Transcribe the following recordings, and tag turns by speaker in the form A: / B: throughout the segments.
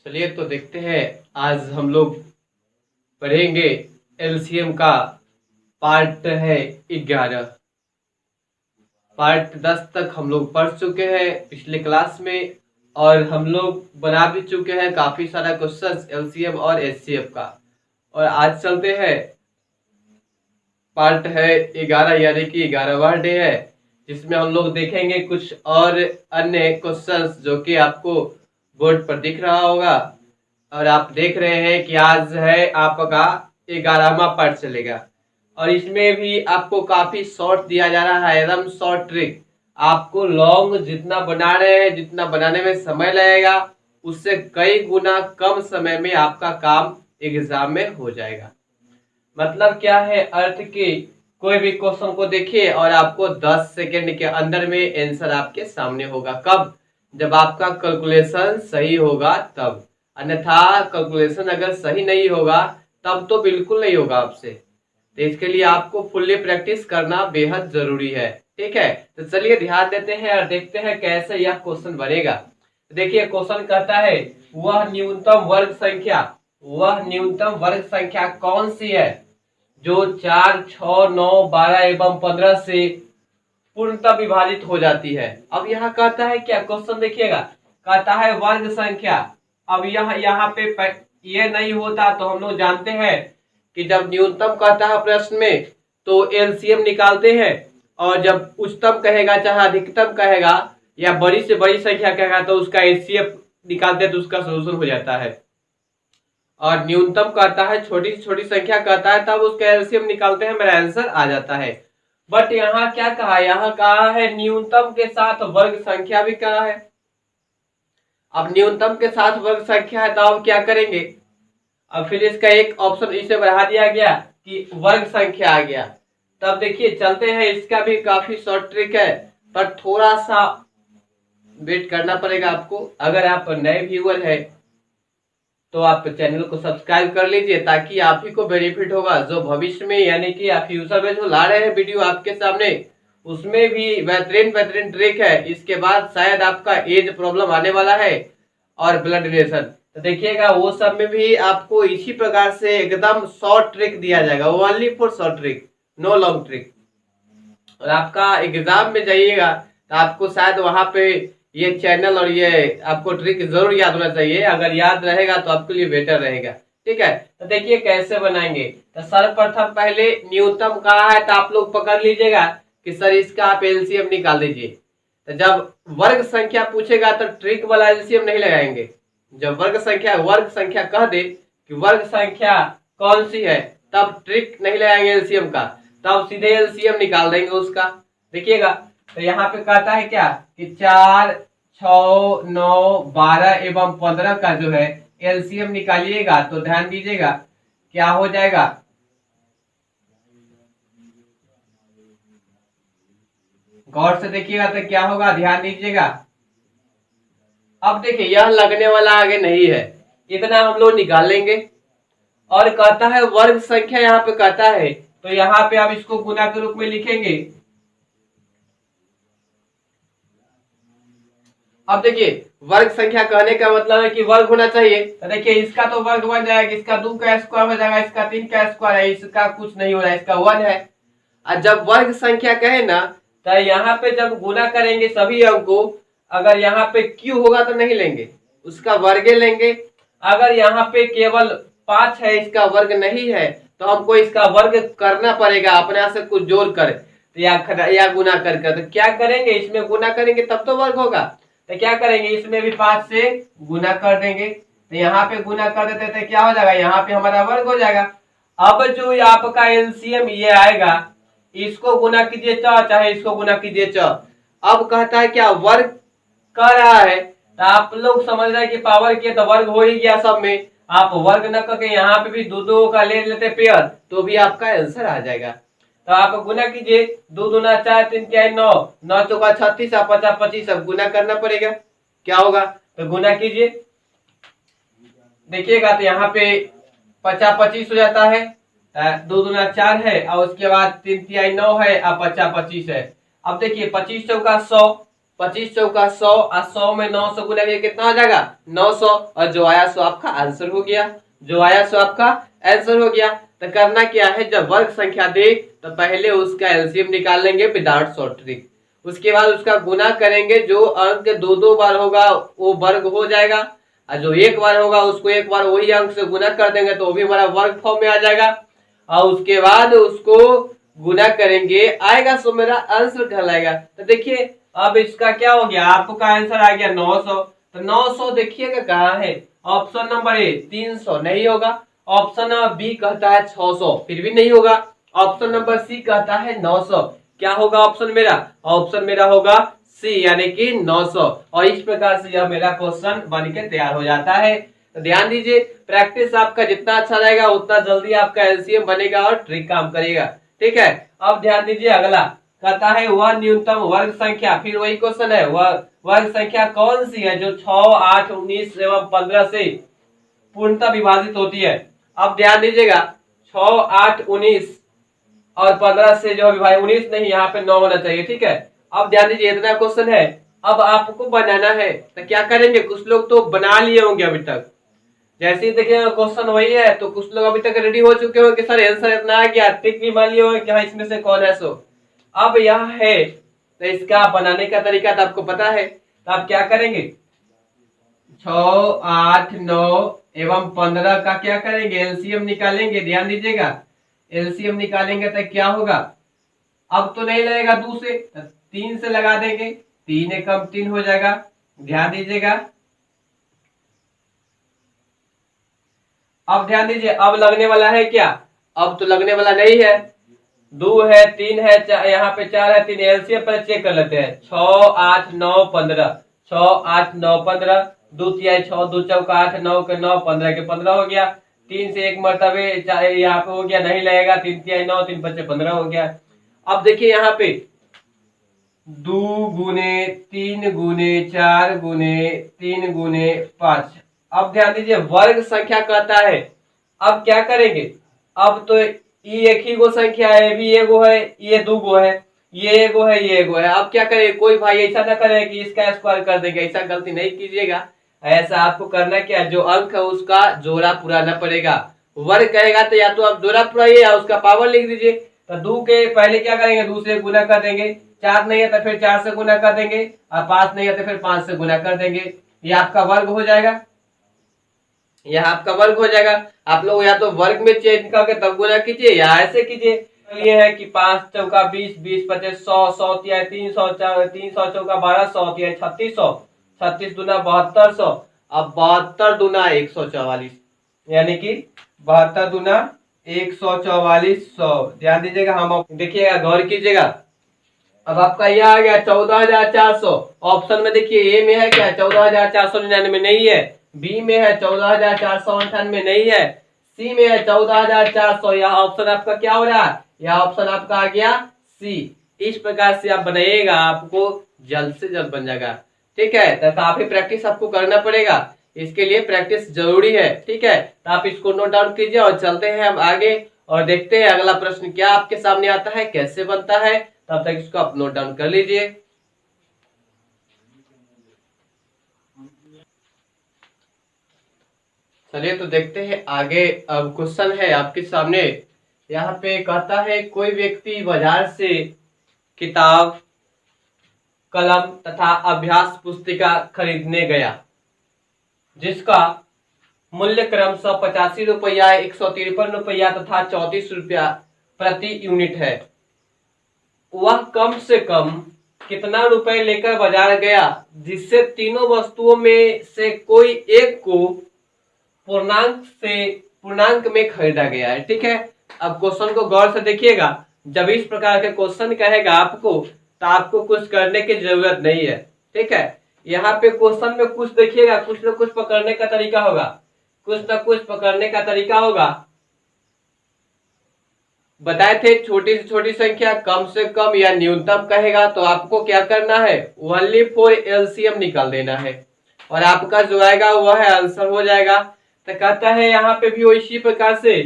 A: चलिए तो देखते हैं, आज हम लोग पढ़ेंगे एलसीएम का पार्ट है 11। पार्ट 10 तक हम लोग पढ़ चुके हैं पिछले क्लास में, और हम लोग बना भी चुके हैं काफी सारा क्वेश्चंस एलसीएम और एचसीएफ का। और आज चलते हैं, पार्ट है 11 यानी कि 11वां डे है, जिसमें हम लोग देखेंगे कुछ और अन्य क्वेश्चंस जो कि आपको बोर्ड पर दिख रहा होगा। और आप देख रहे हैं कि आज है आपका 11वां पार्ट चलेगा, और इसमें भी आपको काफी शॉर्ट दिया जा रहा है, एकदम शॉर्ट ट्रिक। आपको लॉन्ग जितना बना रहे हैं, जितना बनाने में समय लगेगा, उससे कई गुना कम समय में आपका काम एग्जाम में हो जाएगा। मतलब क्या है, अर्थ की कोई भी क्वेश्चन को देखिए और आपको 10 सेकेंड के अंदर में आंसर आपके सामने होगा। कब? जब आपका कैलकुलेशन सही होगा तब, अन्यथा कैलकुलेशन अगर सही नहीं होगा तब तो बिल्कुल नहीं होगा आपसे। तो इसके लिए आपको फुल्ली प्रैक्टिस करना बेहद जरूरी है। ठीक है, तो चलिए ध्यान देते हैं और देखते हैं कैसे यह क्वेश्चन बनेगा। देखिए क्वेश्चन कहता है, वह न्यूनतम वर्ग संख्या कौन सी है जो 4, 6, 9, 12 एवं 15 से पूर्णतः विभाजित हो जाती है। अब यहाँ कहता है क्या, क्वेश्चन देखिएगा, कहता है वर्ग संख्या। अब यहाँ पे ये नहीं होता तो हम लोग जानते हैं कि जब न्यूनतम कहता है प्रश्न में तो एलसीएम निकालते हैं, और जब उच्चतम कहेगा चाहे अधिकतम कहेगा या बड़ी से बड़ी संख्या कहेगा तो उसका एचसीएफ निकालते हैं तो उसका सोल्यूशन हो जाता है। और न्यूनतम कहता है छोटी से छोटी संख्या कहता है तब उसका एलसीएम निकालते हैं, मेरा आंसर आ जाता है। बट यहाँ क्या कहा, यहाँ कहा है न्यूनतम के साथ वर्ग संख्या भी कहा है। अब न्यूनतम के साथ वर्ग संख्या है तो अब क्या करेंगे, अब फिर इसका एक ऑप्शन इसे बढ़ा दिया गया कि वर्ग संख्या आ गया। तब देखिए चलते हैं, इसका भी काफी शॉर्ट ट्रिक है, पर थोड़ा सा वेट करना पड़ेगा आपको। अगर आप नए व्यूअर है तो आप चैनल को सब्सक्राइब कर लीजिए, ताकि आप ही को बेनिफिट होगा। जो भविष्य में यानी कि आप फ्यूचर में जो ला रहे हैं वीडियो आपके सामने, उसमें भी बेहतरीन ट्रिक है। इसके बाद शायद आपका एज प्रॉब्लम आने वाला है और ब्लड डोनेशन, तो देखिएगा वो सब में भी आपको इसी प्रकार से एकदम शॉर्ट ट्रिक दिया जाएगा, only for short trick, no long trick. और आपका एग्जाम में जाइएगा तो आपको शायद वहां पे ये चैनल और ये आपको ट्रिक जरूर याद होना चाहिए। अगर याद रहेगा तो आपके लिए बेटर रहेगा। ठीक है, तो देखिए कैसे बनाएंगे। तो सर्वप्रथम पहले न्यूनतम कहा है तो आप लोग पकड़ लीजिएगा कि सर इसका आप एलसीएम निकाल दीजिए। तो जब वर्ग संख्या पूछेगा तो ट्रिक वाला एलसीएम नहीं लगाएंगे। जब वर्ग संख्या कह दे कि वर्ग संख्या कौन सी है, तब ट्रिक नहीं लगाएंगे एलसीएम का, तब सीधे एलसीएम निकाल देंगे उसका। देखिएगा, तो यहाँ पे कहता है क्या कि 4, 6, 9, 12 एवं 15 का जो है एलसीएम निकालिएगा। तो ध्यान दीजिएगा क्या हो जाएगा, गौर से देखिएगा तो क्या होगा, ध्यान दीजिएगा। अब देखिए यह लगने वाला आगे नहीं है, इतना हम लोग निकाल लेंगे। और कहता है वर्ग संख्या, यहाँ पे कहता है तो यहाँ पे आप इसको गुना के रूप में लिखेंगे। अब देखिए वर्ग संख्या कहने का मतलब है कि वर्ग होना चाहिए। तो देखिए इसका तो वर्ग बन जाएगा, इसका 2 का स्क्वायर हो जाएगा, इसका 3 का स्क्वायर है, इसका कुछ नहीं हो रहा है, इसका 1 है। और जब वर्ग संख्या कहे ना तो यहाँ पे जब गुना करेंगे सभी अंक को, अगर यहाँ पे क्यू होगा तो नहीं लेंगे, उसका वर्ग लेंगे। अगर यहाँ पे केवल 5 है, इसका वर्ग नहीं है, तो हमको इसका वर्ग करना पड़ेगा अपने से कुछ जोड़ कर या गुना करके। तो क्या करेंगे, इसमें गुना करेंगे तब तो वर्ग होगा। तो क्या करेंगे, इसमें भी 5 से गुना कर देंगे। तो यहाँ पे गुना कर देते तो क्या हो जाएगा, यहाँ पे हमारा वर्ग हो जाएगा। अब जो आपका एलसीएम ये आएगा, इसको गुना कीजिए चाहे इसको गुना कीजिए अब कहता है क्या वर्ग कर रहा है, तो आप लोग समझ रहे हैं कि पावर किया तो वर्ग हो ही गया सब में। आप वर्ग न करके यहाँ पे भी दो का ले लेते पेयर तो भी आपका आंसर आ जाएगा। तो आप गुना कीजिए, 2 दूना 4, 3 तिहाई 9, 9 चौका 36, आप 50 25, अब गुना करना पड़ेगा। क्या होगा, तो गुना कीजिए, देखिएगा तो यहाँ पे 50 25 हो जाता है, 2 दूना 4 है और उसके बाद 3 तिहाई 9 है और 50 25 है। अब देखिए 25 चौका 100, 25 चौका 100 और 100 में 900 गुना कितना हो जाएगा 900, और जो आया सो आपका आंसर हो गया, जो आया सो आपका आंसर हो गया। तो करना क्या है, जब वर्ग संख्या दे तो पहले उसका एलसीएम निकाल लेंगे विदाउट शॉर्ट ट्रिक, उसके बाद उसका गुना करेंगे, जो अंक 2 बार होगा वो वर्ग हो जाएगा, और जो एक बार होगा उसको एक बार वही अंक से गुना कर देंगे तो वो भी हमारा वर्ग फॉर्म में आ जाएगा, और उसके बाद उसको गुना करेंगे, आएगा सो मेरा आंसर कहलाएगा। तो देखिए अब इसका क्या हो गया, आपका आंसर आ गया 900। तो 900 देखिएगा कहाँ है, ऑप्शन नंबर ए 300 नहीं होगा, ऑप्शन बी कहता है 600 फिर भी नहीं होगा, ऑप्शन नंबर सी कहता है 900। क्या होगा ऑप्शन मेरा, ऑप्शन मेरा होगा सी यानी कि 900। और इस प्रकार से यह मेरा क्वेश्चन बन के तैयार हो जाता है। तो ध्यान दीजिए, प्रैक्टिस आपका जितना अच्छा रहेगा उतना जल्दी आपका एलसीएम बनेगा और ट्रिक काम करेगा। ठीक है, अब ध्यान दीजिए, अगला कहता है वह न्यूनतम वर्ग संख्या, फिर वही क्वेश्चन है, वह वर्ग संख्या कौन सी है जो 6, 8, 19 एवं 15 से पूर्णतः विभाजित होती है। अब ध्यान दीजिएगा, 6, 8, 19 और 15 से जो विभाजित, 19 नहीं, यहाँ पे 9 होना चाहिए। ठीक है, अब ध्यान दीजिए, इतना क्वेश्चन है, अब आपको बनाना है तो क्या करेंगे, कुछ लोग तो बना लिए होंगे अभी तक, जैसे ही देखिए क्वेश्चन वही है तो कुछ लोग अभी तक रेडी हो चुके हो कि सर आंसर इतना आ गया, टिक भी मान लिया होगा कि हाँ इसमें से कौन है। सो अब यह है, तो इसका बनाने का तरीका तो आपको पता है, तो आप क्या करेंगे, 6, 8, 9 एवं 15 का क्या करेंगे, एलसीएम निकालेंगे। ध्यान दीजिएगा, एलसीएम निकालेंगे तो क्या होगा, अब तो नहीं लगेगा 2 से, 3 से लगा देंगे, 3 एकम 3 हो जाएगा। ध्यान दीजिएगा, अब ध्यान दीजिए, अब लगने वाला है क्या, अब तो लगने वाला नहीं है, 2 है, 3 है, यहाँ पे 4 है, 3 एलसीएम पर चेक कर लेते हैं, 6, 8, 9, 15, 6, 8, 9, 15, 2 तिहाई 6, 2 चौका 8, 9 के 9, 15 के 15 हो गया, 3 से एक मरतबे यहाँ पे हो गया, नहीं लगेगा, 3 तिहाई 9, 3 बचे 15 हो गया। अब देखिए यहाँ पे 2 गुने 3 गुने 4 गुने 3 गुने 5। अब ध्यान दीजिए, वर्ग संख्या कहता है, अब क्या करेंगे, अब तो ये एक ही गो संख्या है, भी एगो है, ये 2 गो है, ये एगो है, ये एगो है। अब क्या करें, कोई भाई ऐसा ना करे कि इसका स्क्वायर कर देंगे, ऐसा गलती नहीं कीजिएगा। ऐसा आपको करना क्या, जो अंक है उसका जोड़ा पुराना पड़ेगा, वर्ग कहेगा तो या तो आप जोड़ा पुराइए या उसका पावर लिख दीजिए। तो 2 के पहले क्या करेंगे, 2 से गुना कर देंगे, 4 नहीं है तो फिर 4 से गुना कर देंगे, और 5 नहीं है तो फिर 5 से गुना कर देंगे, ये आपका वर्ग हो जाएगा, यह आपका वर्ग हो जाएगा। आप लोग या तो वर्ग में चेंज करके तब गुना कीजिए या ऐसे कीजिए। ये है कि 5 चौका 20, 20 पचे 100, 100 तिहाई 300, 300 चौका 1200 तिहाई 3600, 36 दूना 7200, अब 72 दूना 144, यानी कि 72 दूना 14400। ध्यान दीजिएगा, हम देखिएगा, गौर कीजिएगा, अब आपका यह आ गया 14,400। ऑप्शन में देखिए, ए में है क्या 14,499 नहीं है, बी में है 14,498 नहीं है, सी में है 14,400। यह ऑप्शन आपका क्या हो रहा है, यह ऑप्शन आपका आ गया सी। इस प्रकार से आप बनाइएगा, आपको जल्द से जल्द बन जाएगा। ठीक है, तो काफी प्रैक्टिस आपको करना पड़ेगा, इसके लिए प्रैक्टिस जरूरी है। ठीक है, तो आप इसको नोट डाउन कीजिए और चलते हैं हम आगे और देखते हैं अगला प्रश्न क्या आपके सामने आता है, कैसे बनता है। तब तक इसको आप नोट डाउन कर लीजिए। चलिए तो देखते हैं आगे। अब क्वेश्चन है आपके सामने, यहाँ पे कहता है कोई व्यक्ति बाजार से किताब, कलम तथा अभ्यास पुस्तिका खरीदने गया, जिसका मूल्य क्रमशः 85 रुपया, 153 रुपया तथा 34 रुपया प्रति यूनिट है। वह कम से कम कितना रुपए लेकर बाजार गया जिससे तीनों वस्तुओं में से कोई एक को पूर्णांक में खरीदा गया है। ठीक है, अब क्वेश्चन को गौर से देखिएगा, जब इस प्रकार के क्वेश्चन कहेगा आपको तो आपको कुछ करने की जरूरत नहीं है। ठीक है, यहाँ पे क्वेश्चन में कुछ देखिएगा, कुछ न कुछ पकड़ने का तरीका होगा, कुछ न कुछ पकड़ने का तरीका होगा। बताए थे छोटी से छोटी संख्या कम से कम या न्यूनतम कहेगा तो आपको क्या करना है, ओनली फॉर एलसीएम निकाल देना है और आपका जो आएगा वह है आंसर हो जाएगा। तो कहता है यहाँ पे भी इसी प्रकार से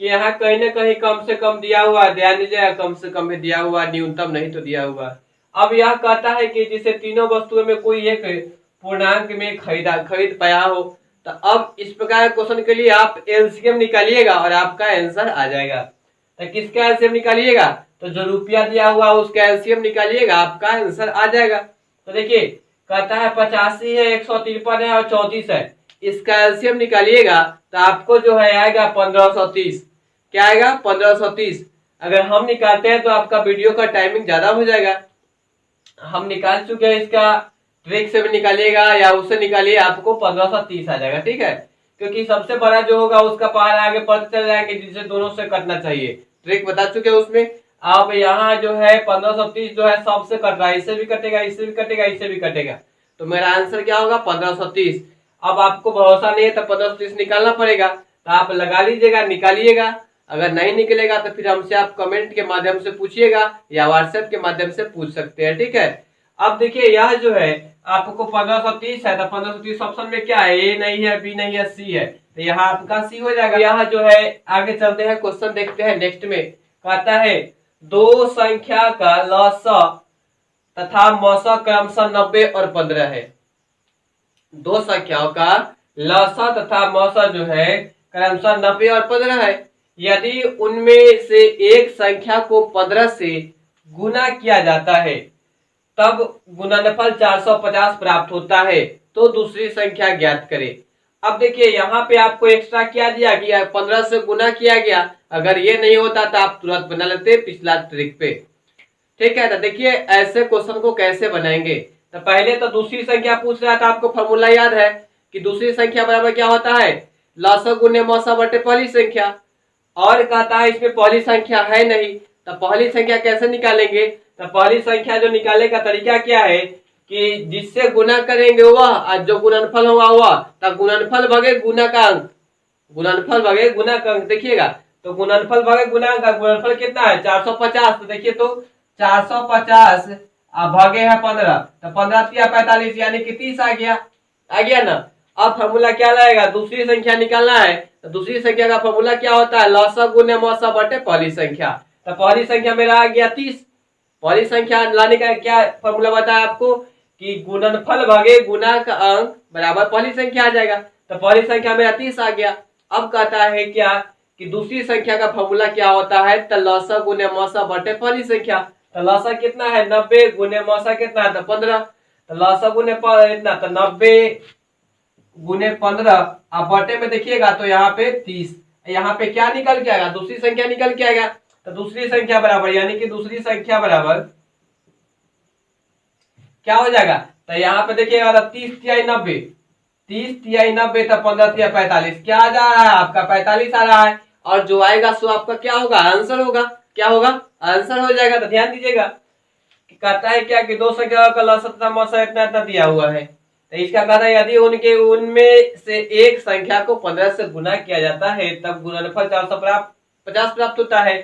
A: कि यहाँ कहीं ना कहीं कम से कम दिया हुआ, ध्यान दीजिएगा कम से कम दिया हुआ, न्यूनतम नहीं तो दिया हुआ। अब यह कहता है कि जिसे तीनों वस्तुओं में कोई एक पूर्णांक में खरीद पाया हो, तो अब इस प्रकार क्वेश्चन के लिए आप एलसीएम निकालिएगा और आपका आंसर आ जाएगा। तो किसका एलसीएम निकालिएगा, तो जो रुपया दिया हुआ उसका एलसीएम निकालिएगा, आपका आंसर आ जाएगा। तो देखिए कहता है 85 है, 153 है और 34 है, इसका एलसीएम निकालिएगा तो आपको जो है आएगा 1530। क्या आएगा 1530। अगर हम निकालते हैं तो आपका वीडियो का टाइमिंग ज्यादा हो जाएगा। हम निकाल चुके हैं, इसका ट्रिक से भी निकालिएगा या उससे निकालिए, आपको 1530 आ जाएगा। ठीक है, क्योंकि सबसे बड़ा जो होगा उसका पार आगे पता चल जाएगा कि जिसे दोनों से कटना चाहिए। ट्रिक बता चुके हैं उसमें। आप यहाँ जो है 1530 जो है सबसे कट रहा है, इससे भी कटेगा, इससे भी कटेगा, इससे भी कटेगा, तो मेरा आंसर क्या होगा 1530। अब आपको भरोसा नहीं है तो 1530 निकालना पड़ेगा, तो आप लगा लीजिएगा, निकालिएगा। अगर नहीं निकलेगा तो फिर हमसे आप कमेंट के माध्यम से पूछिएगा या व्हाट्सएप के माध्यम से पूछ सकते हैं। ठीक है, अब देखिए यह जो है आपको 1530 है, तो 1530 ऑप्शन में क्या है, ए नहीं है, बी नहीं है, सी है, तो यहाँ आपका सी हो जाएगा। यहाँ जो है आगे चलते हैं, क्वेश्चन देखते हैं नेक्स्ट में। कहता है दो संख्या का लसा तथा मौसा क्रमशः 90 और 15 है। दो संख्याओं का लसा तथा मौसा जो है क्रमशः 90 और 15 है। यदि उनमें से एक संख्या को 15 से गुना किया जाता है तब गुणनफल 450 प्राप्त होता है, तो दूसरी संख्या ज्ञात करें। अब देखिए यहाँ पे आपको एक्स्ट्रा क्या दिया गया, 15 से गुना किया गया। अगर ये नहीं होता तो आप तुरंत बना लेते पिछला ट्रिक पे। ठीक है, तो देखिए ऐसे क्वेश्चन को कैसे बनाएंगे। तो पहले तो दूसरी संख्या पूछ रहा था, आपको फॉर्मूला याद है कि दूसरी संख्या बराबर क्या होता है, लसा गुने मौसा बटे पहली संख्या। और कहता है इसमें पहली संख्या है नहीं, तो पहली संख्या कैसे निकालेंगे। तो पहली संख्या जो निकालने का तरीका क्या है कि जिससे गुना करेंगे वह और जो गुणनफल होगा वह, तब गुणनफल भगे गुना का अंक, गुणनफल भगे गुना का अंक। देखिएगा तो गुणनफल भगे गुना का गुणनफल कितना है 450। तो देखिए तो 450 भागे है 15, तो 15 या 45 यानी कि 30 आ गया ना। अब फॉर्मूला क्या लगेगा, दूसरी संख्या निकालना है, तो दूसरी संख्या का फॉर्मूला क्या होता है, लसा गुने मौसा बटे पहली संख्या। तो पहली संख्या मेरा आ गया 30। पहली संख्या लाने का क्या फॉर्मूला बताया आपको कि गुणनफल भागे गुना का अंक बराबर पहली संख्या आ जाएगा। तो पहली संख्या मेरा 30 आ गया। अब कहता है क्या कि दूसरी संख्या का फॉर्मूला क्या होता है, तो लसा गुने मौसा बटे पहली संख्या। तो लसा कितना है 90 गुने मौसा कितना है तो 15, तो लसा गुने इतना तो 90 गुने 15 अब बटे में देखिएगा तो यहाँ पे 30। यहाँ पे क्या निकल के आएगा, दूसरी संख्या निकल के आएगा। तो दूसरी संख्या बराबर यानी कि दूसरी संख्या बराबर क्या हो जाएगा, तो यहाँ पे देखिएगा 30 तिहाई 90, 30 तिहाई 90 तो 15 तिहाई 45, क्या आ जा रहा है आपका 45 आ रहा है। और जो आएगा सो आपका क्या होगा, आंसर होगा। क्या होगा, आंसर हो जाएगा। तो ध्यान दीजिएगा कि कहता है क्या कि दो संख्या का लसा तथा मौसा इतना इतना दिया हुआ है, तो इसका कहना है यदि उनमें से एक संख्या को 15 से गुना किया जाता है तब गुणनफल 450 प्राप्त होता है,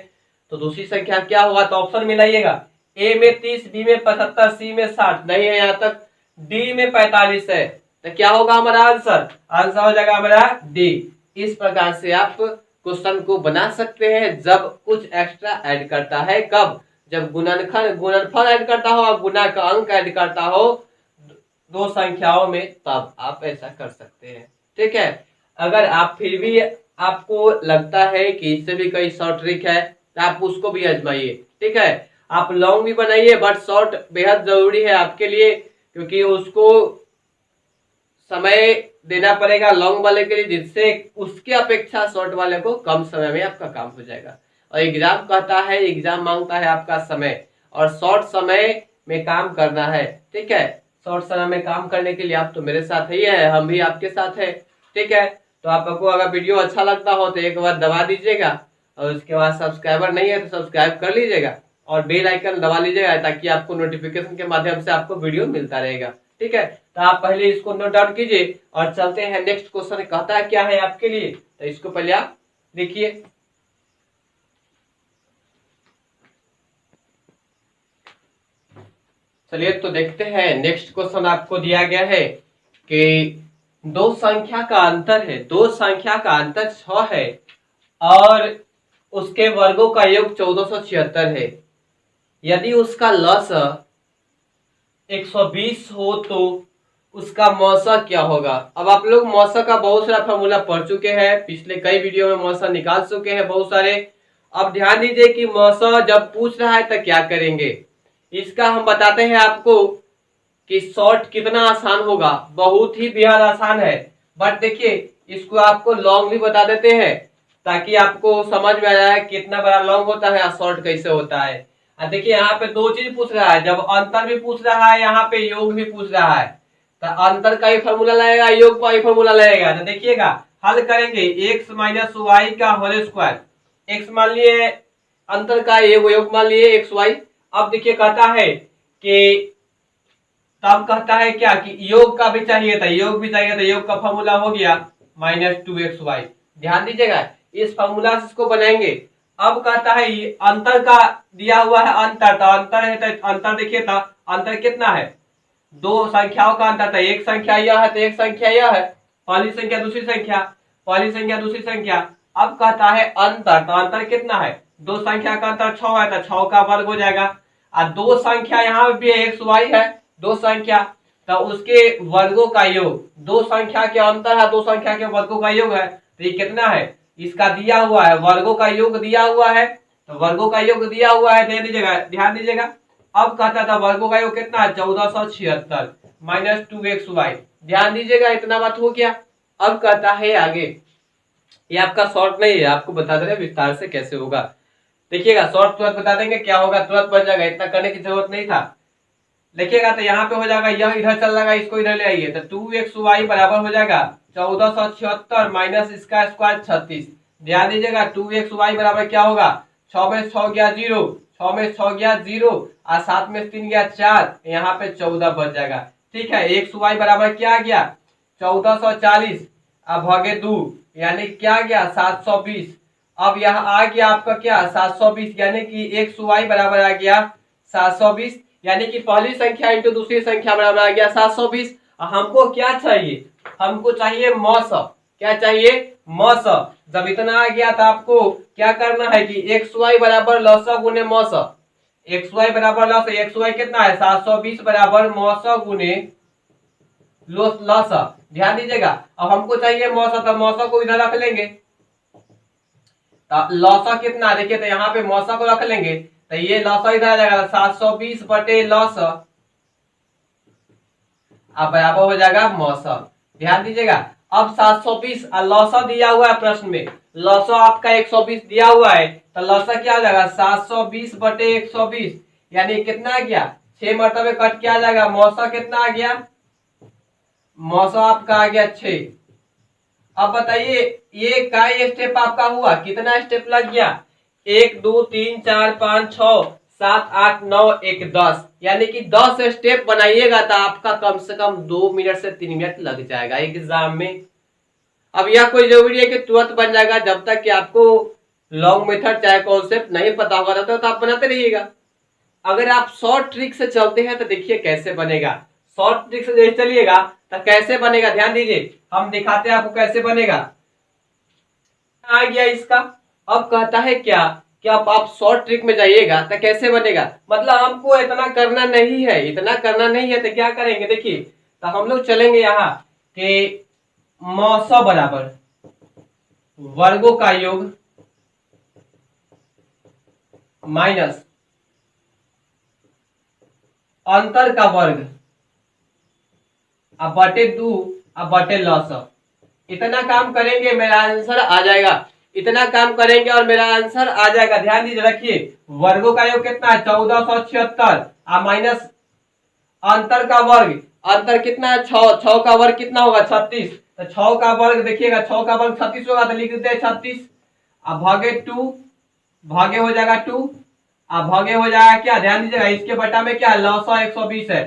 A: तो दूसरी संख्या क्या होगा। तो ऑप्शन मिलाइएगा, ए में 30, बी में 75, सी में 60 नहीं है यहाँ तक, डी में 45 है, तो क्या होगा हमारा आंसर, आंसर हो जाएगा हमारा डी। इस प्रकार से आप क्वेश्चन को बना सकते हैं जब कुछ एक्स्ट्रा ऐड करता है, कब, जब गुणनफल ऐड करता हो और गुना का अंक ऐड करता हो दो संख्याओं में, तब आप ऐसा कर सकते हैं। ठीक है, अगर आप फिर भी आपको लगता है कि इससे भी कई शॉर्ट ट्रिक है तो आप उसको भी आजमाइए। ठीक है, आप लॉन्ग भी बनाइए बट शॉर्ट बेहद जरूरी है आपके लिए, क्योंकि उसको समय देना पड़ेगा लॉन्ग वाले के लिए, जिससे उसके अपेक्षा शॉर्ट वाले को कम समय में आपका काम हो जाएगा। और एग्जाम कहता है, एग्जाम मांगता है आपका समय, और शॉर्ट समय में काम करना है। ठीक है, शॉर्ट समय में काम करने के लिए आप तो मेरे साथ ही है, हम भी आपके साथ है। ठीक है, तो आपको अगर वीडियो अच्छा लगता हो तो एक बार दबा दीजिएगा, और उसके बाद सब्सक्राइबर नहीं है तो सब्सक्राइब कर लीजिएगा और बेल आइकन दबा लीजिएगा, ताकि आपको नोटिफिकेशन के माध्यम से आपको वीडियो मिलता रहेगा। ठीक है, तो आप पहले इसको नोट डाउन कीजिए और चलते हैं नेक्स्ट क्वेश्चन कहता है क्या है आपके लिए, तो इसको पहले आप देखिए। चलिए तो देखते हैं। नेक्स्ट क्वेश्चन आपको दिया गया है कि दो संख्या का अंतर है, दो संख्या का अंतर 6 है और उसके वर्गों का योग 1476 है। यदि उसका लसाअ 120 हो तो उसका मौसा क्या होगा। अब आप लोग मौसा का बहुत सारा फॉर्मूला पढ़ चुके हैं, पिछले कई वीडियो में मौसा निकाल चुके हैं बहुत सारे। अब ध्यान दीजिए कि मौसा जब पूछ रहा है तो क्या करेंगे। इसका हम बताते हैं आपको कि शॉर्ट कितना आसान होगा, बहुत ही बेहद आसान है। बट देखिए इसको आपको लॉन्ग भी बता देते हैं ताकि आपको समझ में आ जाए कितना बड़ा लॉन्ग होता है और शॉर्ट कैसे होता है। देखिए यहाँ पे दो चीज पूछ रहा है, जब अंतर भी पूछ रहा है, यहाँ पे योग भी पूछ रहा है, तो अंतर का ही फॉर्मूला लगेगा, योग का ही फॉर्मूला लगेगा। तो देखिएगा हल करेंगे x माइनस वाई का होल स्क्वायर, x मान लिए अंतर का योग मान लिए एक्स वाई। अब देखिए कहता है कि तब कहता है क्या कि योग का भी चाहिए था, योग भी चाहिए था, योग का फॉर्मूला हो गया -2xy। ध्यान दीजिएगा इस फॉर्मूला से इसको बनाएंगे। अब कहता है अंतर का दिया हुआ है, अंतर तो अंतर है तो अंतर देखिए था, अंतर कितना है, दो संख्याओं का अंतर था, एक संख्या यह है तो एक संख्या यह है, पहली संख्या दूसरी संख्या, पहली संख्या दूसरी संख्या। अब कहता है अंतर, तो अंतर कितना है, दो संख्या का अंतर 6 है तो 6 का वर्ग हो जाएगा। और दो संख्या यहाँ भी एक्स वाई है, दो संख्या, तो उसके वर्गों का योग, दो संख्या के अंतर है, दो संख्या के वर्गों का योग है, तो ये कितना है, इसका दिया हुआ है वर्गों का योग दिया हुआ है, तो वर्गों का योग दिया हुआ है, दे दीजिएगा, ध्यान दीजिएगा। अब कहता था वर्गों का योग कितना है 1476 -2xy। ध्यान दीजिएगा इतना बात हो गया। अब कहता है आगे, ये आपका शॉर्ट नहीं है, आपको बता दे रहे विस्तार से कैसे होगा। देखिएगा शॉर्ट तुरंत बता देंगे क्या होगा, तुरंत बन जाएगा, इतना करने की जरूरत नहीं था। लिखिएगा तो यहाँ पे हो जाएगा, यह इधर चल जाएगा, इसको इधर ले आइए, तो 2xy बराबर हो जाएगा 1476 माइनस इसका स्क्वायर 36। ध्यान दीजिएगा 2xy बराबर क्या होगा, 6 में 6 गया 0, 6 में 6 गया 0 और 7 में 3 गया 4, यहाँ पे 14 बच जाएगा। ठीक है, xy बराबर क्या आ गया 1440 अब भागे 2 यानी क्या गया 720। अब यहाँ आ गया आपका क्या 720, यानी कि xy बराबर आ गया 720, यानी कि पहली संख्या इंटू दूसरी संख्या बराबर आ गया 720। हमको क्या चाहिए, हमको चाहिए मौसा, क्या चाहिए मौसा। जब इतना आ गया तो आपको क्या करना है कि एक्स वाई बराबर लौसा गुने मौसा, एक्स वाई बराबर लौसा, एक्स वाई कितना है 720 बराबर मौसा गुने लौसा। ध्यान दीजिएगा अब हमको चाहिए मौसा, तो मौसा को इधर रख लेंगे, लौसा कितना देखिए, तो यहाँ पे मौसा को रख लेंगे, तो ये लौसा इधर आ जाएगा 720 बटे लौसा, अब बराबर हो जाएगा मौसा। ध्यान दीजिएगा अब 720 लौसा दिया हुआ है प्रश्न में, लौसा आपका 120 दिया हुआ है, तो लौसा क्या हो जाएगा 720 बटे 120, यानी कितना आ गया 6 मरतबे कट क्या आ जाएगा, मौसा कितना आ गया, मौसा आपका आ गया 6। अब बताइए ये का स्टेप आपका हुआ, कितना स्टेप लग गया, 1 2 3 4 5 6 7 8 9 1 10, यानी कि 10 स्टेप बनाइएगा तो आपका कम से कम 2 मिनट से 3 मिनट लग जाएगा एग्जाम में। अब यह कोई जरूरी है कि तुरंत बन जाएगा, जब तक कि आपको लॉन्ग मेथड चाहे कॉन्सेप्ट नहीं पता होगा तो आप बनाते रहिएगा। अगर आप शॉर्ट ट्रिक से चलते हैं तो देखिए कैसे बनेगा, शॉर्ट ट्रिक से चलिएगा तो कैसे बनेगा, ध्यान दीजिए हम दिखाते हैं आपको कैसे बनेगा। आ गया इसका, अब कहता है क्या कि आप शॉर्ट ट्रिक में जाइएगा तो कैसे बनेगा, मतलब हमको इतना करना नहीं है, इतना करना नहीं है तो क्या करेंगे देखिए, तो हम लोग चलेंगे यहाँ कि मौसा बराबर वर्गों का योग माइनस अंतर का वर्ग अब बटे 2 अब बटे लौसा। इतना काम करेंगे मेरा आंसर आ जाएगा, इतना काम करेंगे और मेरा आंसर आ जाएगा। ध्यान दीजिए रखिए वर्गों का योग कितना है 1476 माइनस अंतर का वर्ग, अंतर कितना है 6, 6 का वर्ग कितना होगा 36, तो 6 का वर्ग देखिएगा 6 का वर्ग 36 होगा, तो लिख देते हैं 36। अब भागे 2, भागे हो जाएगा 2, अब भागे हो जाएगा क्या, ध्यान दीजिएगा इसके बटा में क्या लौसा 120 है,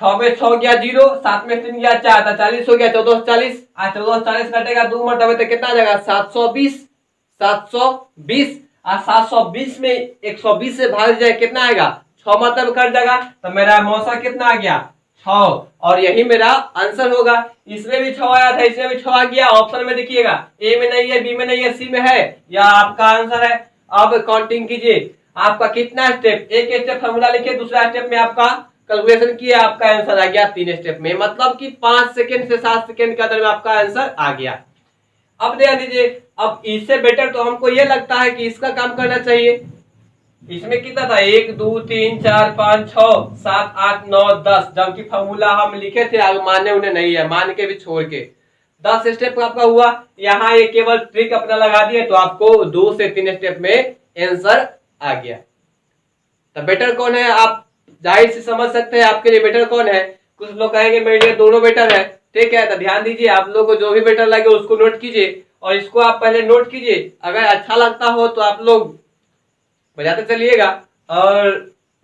A: 6 में 6 गया 0, 7 में 3 गया 4, तो 40 हो गया 1440, 1440 कटेगा 2 मरतबे तो कितना आ जाएगा 720, 720 और 720 में 120 से भाग जाए कितना आएगा 6 मतलब कट जाएगा, तो मेरा मौसा कितना आ गया 6, और यही मेरा आंसर होगा। इसमें भी 6 आया था, इसमें भी 6 आ गया। ऑप्शन में देखिएगा ए में नहीं है, बी में नहीं है, सी में है, या आपका आंसर है। अब काउंटिंग कीजिए, आपका कितना स्टेप, एक स्टेप फॉर्मूला लिखिए, दूसरा स्टेप में आपका कैलकुलेशन किया, आपका आंसर आ गया 3 स्टेप में, मतलब कि 5 सेकंड से 7 सेकंड के अंदर में आपका आंसर आ गया। अब ध्यान दीजिए, अब इससे बेटर तो हमको ये लगता है कि इसका काम करना चाहिए। इसमें कितना था, 1 2 3 4 5 6 7 8 9 10, जबकि फॉर्मूला हम लिखे थे, आगे मानने उन्हें नहीं है, मान के भी छोड़ के 10 स्टेप आपका हुआ। यहाँ ये केवल ट्रिक अपना लगा दिए, तो आपको 2 से 3 स्टेप में आंसर आ गया। तो बेटर कौन है, आप जाहिर से समझ सकते हैं आपके लिए बेटर कौन है। कुछ लोग कहेंगे मेरे लिए दोनों बेटर है, ठीक है। तो ध्यान दीजिए, आप लोग को जो भी बेटर लगे उसको नोट कीजिए, और इसको आप पहले नोट कीजिए। अगर अच्छा लगता हो तो आप लोग बजाते चलिएगा और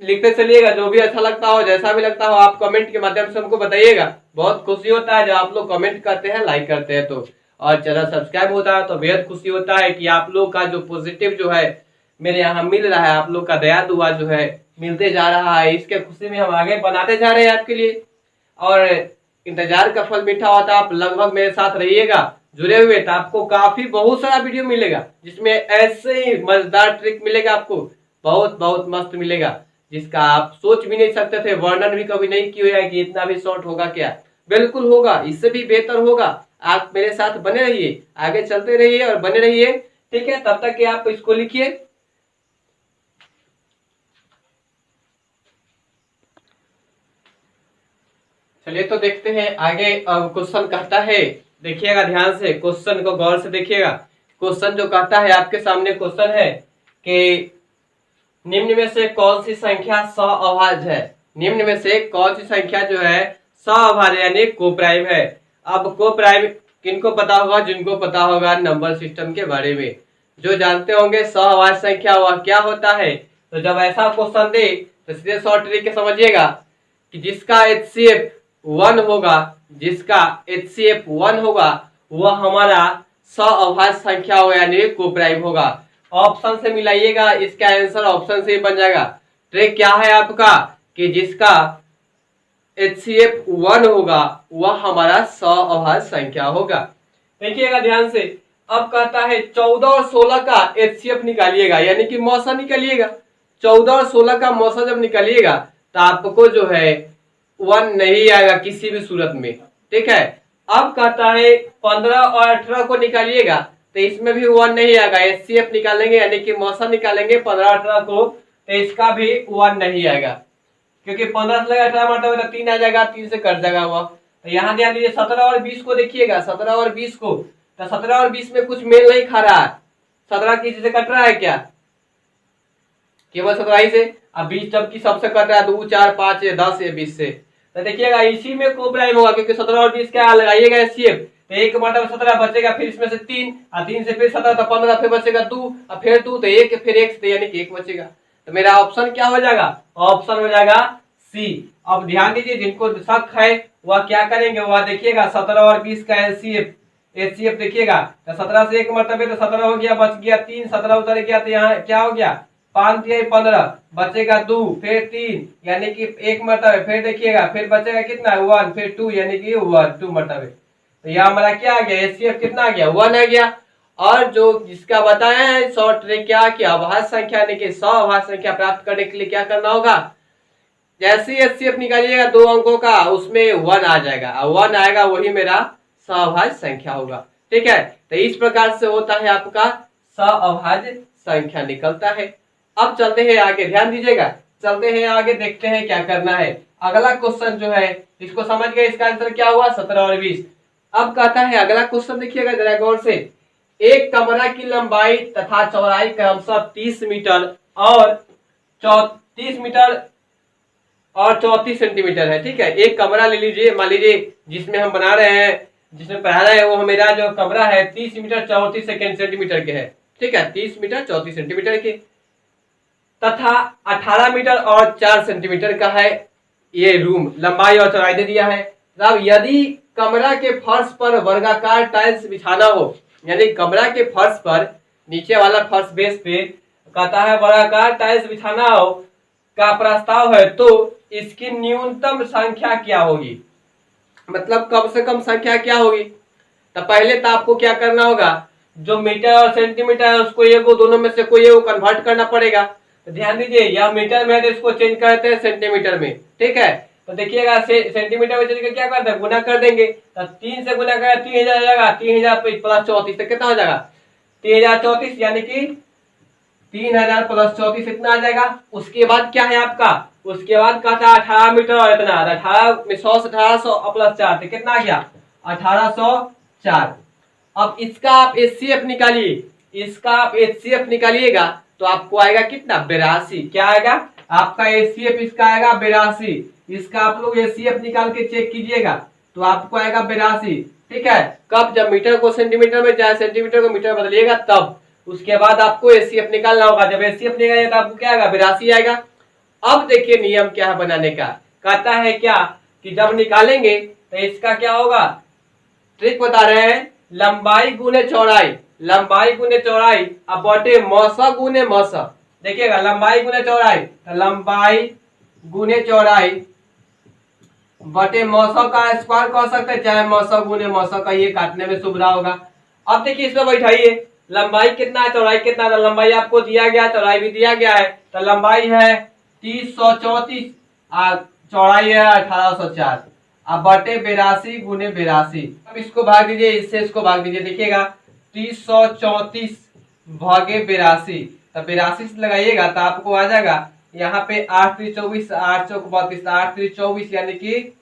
A: लिखते चलिएगा, जो भी अच्छा लगता हो, जैसा भी लगता हो, आप कमेंट के माध्यम से हमको बताइएगा। बहुत खुशी होता है जब आप लोग कमेंट करते हैं, लाइक करते हैं तो, और चैनल सब्सक्राइब होता है तो बेहद खुशी होता है कि आप लोग का जो पॉजिटिव जो है मेरे यहाँ मिल रहा है, आप लोग का दया दुआ जो है मिलते जा रहा है, इसके खुशी में हम आगे बनाते जा रहे हैं आपके लिए। और इंतजार का फल मीठा होता है, आप लगभग मेरे साथ रहिएगा जुड़े हुए, तो आपको काफी बहुत सारा वीडियो मिलेगा जिसमें ऐसे ही मजेदार ट्रिक मिलेगा, आपको बहुत बहुत मस्त मिलेगा, जिसका आप सोच भी नहीं सकते थे, वर्णन भी कभी नहीं किया है कि इतना भी शॉर्ट होगा क्या। बिल्कुल होगा, इससे भी बेहतर होगा। आप मेरे साथ बने रहिए, आगे चलते रहिए और बने रहिए, ठीक है। तब तक कि आप इसको लिखिए। चलिए तो देखते हैं आगे। अब क्वेश्चन कहता है, देखिएगा ध्यान से, क्वेश्चन को गौर से देखिएगा। क्वेश्चन जो कहता है, आपके सामने क्वेश्चन है कि निम्न में से कौन सी संख्या सअभाज्य है। निम्न में से कौन सी संख्या जो है सअभाज्य यानी कोप्राइम है। अब कोप्राइम किनको पता होगा, जिनको पता होगा नंबर सिस्टम के बारे में, जो जानते होंगे सअभाज्य संख्या वह क्या होता है। तो जब ऐसा क्वेश्चन दे तो सीधे शॉर्ट तरीके समझिएगा कि जिसका HCF 1 होगा, जिसका HCF 1 होगा, वह हमारा सअभाज्य संख्या हो यानी कोप्राइम होगा। ऑप्शन से मिलाइएगा, इसका आंसर ऑप्शन से ही बन जाएगा। ट्रिक क्या है आपका कि जिसका HCF 1 होगा वह हमारा सअभाज्य संख्या होगा। देखिएगा ध्यान से, अब कहता है 14 और 16 का HCF निकालिएगा, यानी कि मौसा निकालिएगा। 14 और 16 का मौसा जब निकालिएगा तो आपको जो है 1 नहीं आएगा किसी भी सूरत में, ठीक है। अब कहता है 15 और 18 को निकालिएगा, तो इसमें भी 1 नहीं आएगा। HCF निकालेंगे यानी कि मौसा निकालेंगे 15-18 को, तो इसका भी 1 नहीं आएगा, क्योंकि 15 से 18 मतलब तो 3 आ जाएगा, 3 से कट जाएगा वह। तो यहाँ ध्यान दीजिए, 17 और 20 को देखिएगा, 17 और 20 को, तो 17 और 20 में कुछ मेल नहीं खा रहा है। 17 किसी से कट रहा है क्या, केवल 17 ही से। अब 20 जबकि सबसे कट रहा है 2 4 5 10 या 20 से, तो देखिएगा इसी में कोप्राइम होगा, क्योंकि 17 और 20 क्या लगाइएगा HCF, तो एक मतलब 17 बचेगा, फिर इसमें से 3 और 3 से फिर 17 तो 15, फिर बचेगा 2 और फिर 2 तो 1, फिर 1 से यानी कि 1 बचेगा। तो मेरा ऑप्शन क्या हो जाएगा, ऑप्शन हो जाएगा सी। अब ध्यान दीजिए, जिनको शक है वह क्या करेंगे, वह देखिएगा 17 और 20 का HCF देखिएगा, तो 17 से 1 मतलब तो 17 हो गया, बच गया 3, 17 उतर गया, तो यहाँ क्या हो गया 5 या 15, बचेगा 2, फिर 3 यानी कि 1 मरतबे, फिर देखिएगा फिर बचेगा कितना 1, फिर 2 यानी कि 2 मरतबे। तो यहाँ हमारा क्या आ गया, HCF कितना आ गया 1 आ गया। और जो जिसका बताया है शॉर्ट ट्रिक क्या कि अभाज्य संख्या यानी कि सअभाज्य संख्या प्राप्त करने के लिए क्या करना होगा, जैसे HCF निकालिएगा 2 अंकों का, उसमें 1 आ जाएगा, 1 आएगा वही मेरा सअभाज्य संख्या होगा, ठीक है। तो इस प्रकार से होता है आपका सअभाज्य संख्या निकलता है। अब चलते हैं आगे, ध्यान दीजिएगा, चलते हैं आगे, देखते हैं क्या करना है। अगला क्वेश्चन जो है इसको समझ गए, इसका आंसर क्या हुआ 17 और 20। अब कहता है अगला क्वेश्चन, देखिएगा जरा गौर से, एक कमरा की लंबाई तथा चौड़ाई क्रमशः 30 मीटर और 34 मीटर और 34 सेंटीमीटर है, ठीक है। एक कमरा ले लीजिए, मान लीजिए जिसमें हम बना रहे हैं, जिसमें पढ़ा रहे हैं, वो मेरा जो कमरा है 30 मीटर 34 सेंटीमीटर के है, ठीक है, 30 मीटर 34 सेंटीमीटर के, तथा 18 मीटर और 4 सेंटीमीटर का है ये रूम, लंबाई और चौड़ाई दे दिया है। अब यदि कमरा के फर्श पर वर्गाकार टाइल्स बिछाना हो, यानी कमरा के फर्श पर, नीचे वाला फर्श बेस पे कहता है वर्गाकार टाइल्स बिछाना हो, का प्रस्ताव है तो इसकी न्यूनतम संख्या क्या होगी, मतलब कम से कम संख्या क्या होगी। तो पहले तो आपको क्या करना होगा, जो मीटर और सेंटीमीटर है उसको ये को दोनों में से कोई ये कन्वर्ट करना पड़ेगा। तो ध्यान दीजिए, यह मीटर में है तो इसको चेंज करते हैं सेंटीमीटर में, ठीक है। तो देखिएगा सेंटीमीटर में चेंज कर क्या करते हैं, गुना कर देंगे। तो 3 से गुना कर 3000 आ जाएगा, 3000 प्लस 34 तो कितना हो जाएगा 3034, यानी कि 3000 प्लस 34 इतना आ जाएगा। उसके बाद क्या है आपका, उसके बाद कहता है 18 मीटर और इतना 18 में 100 से 1800 प्लस 4 तो कितना आ गया 1804। अब इसका आप एचसीएफ निकालिए, इसका आप एचसीएफ निकालिएगा तो आपको आएगा कितना 82। क्या आएगा आपका एचसीएफ, इसका आएगा 82। इसका आप लोग एचसीएफ निकाल के चेक कीजिएगा तो आपको आएगा 82, ठीक है। कब, जब मीटर को सेंटीमीटर में चाहे सेंटीमीटर को मीटर बदलिएगा तब। उसके बाद आपको एचसीएफ निकालना होगा, जब एचसीएफ निकालिएगा तो आपको क्या आएगा 82 आएगा। अब देखिए नियम क्या है बनाने का, कहता है क्या कि जब निकालेंगे तो इसका क्या होगा, ट्रिक बता रहे हैं, लंबाई गुने चौड़ाई, लंबाई गुने चौड़ाई अब बटे मौसा गुने मौसा। देखिएगा लंबाई गुने चौड़ाई, तो लंबाई गुने चौड़ाई बटे मौसा का स्क्वायर कह सकते हैं, चाहे मौसा गुने मौसा का, ये काटने में सुविधा होगा। अब देखिए इसमें बैठाइए, लंबाई कितना है चौड़ाई कितना है, लंबाई आपको दिया गया चौड़ाई भी दिया गया है। तो लंबाई है 3034 चौड़ाई है 1804, अब बटे 82 गुने 82। अब इसको भाग दीजिए, इससे इसको भाग दीजिए, देखिएगा 3034 भागे 82, तो 82 से लगाइएगा तो आपको आ जाएगा यहाँ पे 8 3 24 8 चौक 32, 8 3 24 यानी कि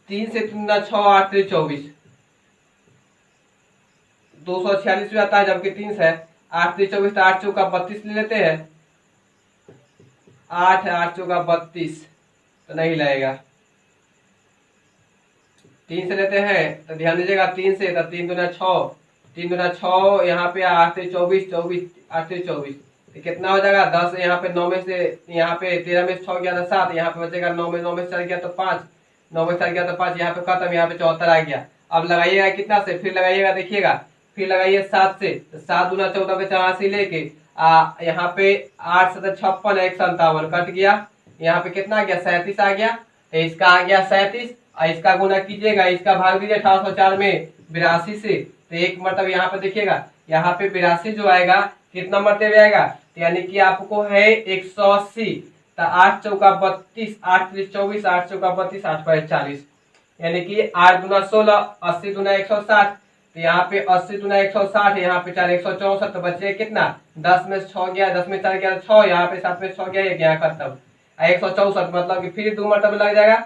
A: 3 से 3 6 8 3 24 246 भी आता है, जबकि 3 से 8 3 24 तो 8 चौका 32 ले लेते हैं, 8 8 चौका 32 तो नहीं लगेगा, 3 से लेते हैं तो ध्यान दीजिएगा 3 से, तो 3 दूना 6 3 दूना 6, यहाँ पे 8 से 24 24 8 से 24 तो कितना हो जाएगा 10, यहाँ पे 9 में से, यहाँ पे 13 में 6 गया तो 7, यहाँ पे बचेगा 9 में 4 गया तो 5, 9 में 4 गया तो 5, यहाँ पे खत्म, यहाँ पे 74 आ गया। अब लगाइएगा कितना से, फिर लगाइएगा, देखिएगा फिर लगाइए 7 से, तो 7 दूना 14 पे 84 लेके यहाँ पे 8 से 56 157 कट गया, यहाँ पे कितना आ गया 37 आ गया, तो इसका आ गया 37, इसका गुना कीजिएगा, इसका भाग दीजिए 1804 में 82 से, तो एक मतलब यहाँ पे देखिएगा यहाँ पे 82 जो आएगा कितना मरतबे आएगा, तो यानी कि आपको है 180, तो 8 चौका 32 8 3 24 8 चौका 32 8 5 40, यानी कि 8 दूना 16 80 दूना 160, तो यहाँ पे 80 दूना 160, यहाँ पे 4 164, तो बचे कितना 10 में 6 गया, 10 में 4 गया 6, यहाँ पे 7 में 6 गया, एक यहाँ खत्म 164, मतलब कि फिर 2 मरतबे लग जाएगा,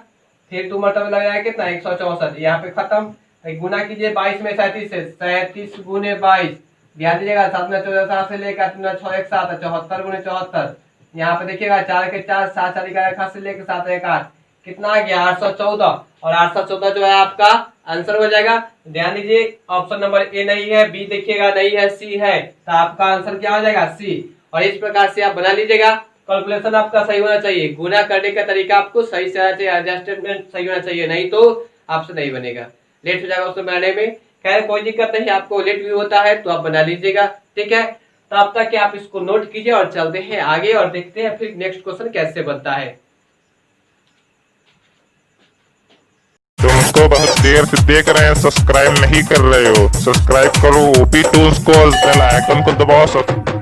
A: फिर 2 मरतबे लग जाएगा कितना 164, यहाँ पे खत्म। गुना कीजिए 22 में 37 से, 37 गुने 22, ध्यान दीजिएगा 7 में 14 7 से लेकर 3 6 1 7 74 गुने 74, यहाँ पे देखिएगा 4 के 4 7 4 का 1 से लेकर 7 1 8, कितना आ गया 814, और 814 जो है आपका आंसर हो जाएगा। ध्यान दीजिए ऑप्शन नंबर ए नहीं है, बी देखिएगा नहीं है, सी है, तो आपका आंसर क्या हो जाएगा सी। और इस प्रकार से आप बना लीजिएगा, कैलकुलेशन आपका सही होना चाहिए, गुना करने का तरीका आपको सही से आना चाहिए, एडजस्टमेंट सही होना चाहिए, नहीं तो आपसे नहीं बनेगा, लेट हो जाएगा उसको बनाने में। खैर कोई दिक्कत नहीं, आपको लेट भी होता है तो आप बना लीजिएगा, ठीक है। तब तक आप इसको नोट कीजिए और चलते हैं आगे और देखते हैं फिर नेक्स्ट क्वेश्चन कैसे बनता है।
B: तुमको बहुत देर से देख रहे हैं, सब्सक्राइब नहीं कर रहे हो, सब्सक्राइब करो ओपी टूल्स को, बेल आइकन को दबाओ।